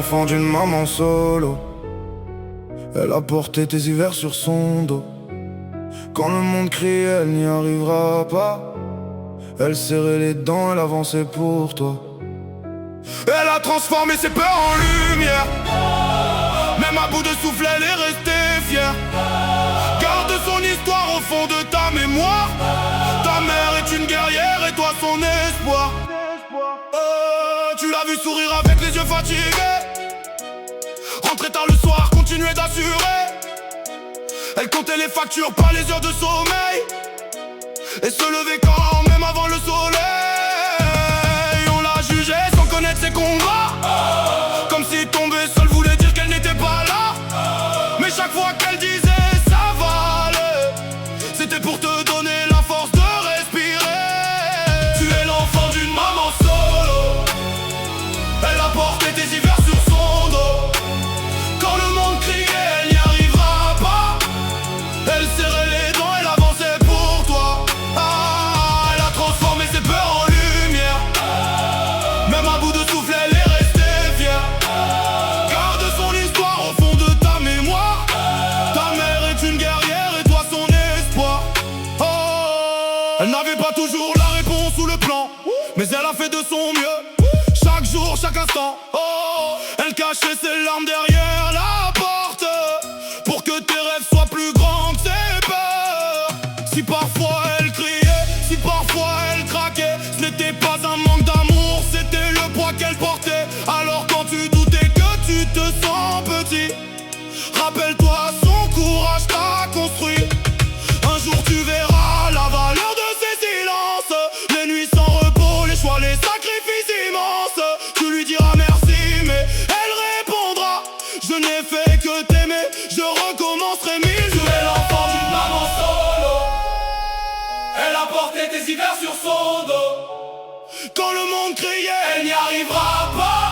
l'enfant d'une maman solo. Elle a porté tes hivers sur son dos. Quand le monde crie, elle n'y arrivera pas. Elle serrait les dents, elle avançait pour toi. Elle a transformé ses peurs en lumière. Même à bout de souffle, elle est restée fière. Garde son histoire au fond de ta mémoire. Ta mère est une guerrière et toi son espoir. Tu l'as vu sourire avec les yeux fatigués. Rentrer tard le soir, continuer d'assurer. Elle comptait les factures, pas les heures de sommeil. Et se lever quand même avant le soleil. On l'a jugée sans connaître ses combats. Comme si tomber seul voulait dire qu'elle n'était pas là. Mais chaque fois qu'elle disait ça va aller, c'était pour te donner la force de respirer. Tu es l'enfant d'une maman solo. Elle a porté tes hivers sur son dos. Quand le monde criait, elle n'y arrivera pas. Elle serrait les dents, elle avançait pour toi. Elle a transformé ses peurs en lumière. Même à bout de souffle, elle est restée fière. Garde son histoire au fond de ta mémoire. Ta mère est une guerrière et toi son espoir. Elle n'avait pas toujours la réponse ou le plan, mais elle a fait de son mieux. Chaque jour, chaque instant, elle cachait ses larmes derrière la porte, pour que tes rêves soient plus grands que ses peurs. Si parfois elle criait, si parfois elle craquait, ce n'était pas un manque d'amour, c'était le poids qu'elle portait. Alors quand tu doutais que tu te sens petit, rappelle-toi, son courage t'a construit. Un jour tu verras la valeur de ces silences. Les nuits sans repos, les choix, les sacrifices immenses. Tu lui diras merci, mais elle répondra: je n'ai fait que t'aimer, je recommencerai mille. Tu es l'enfant d'une maman solo. Elle a porté tes hivers sur son dos. Quand le monde criait, elle n'y arrivera pas.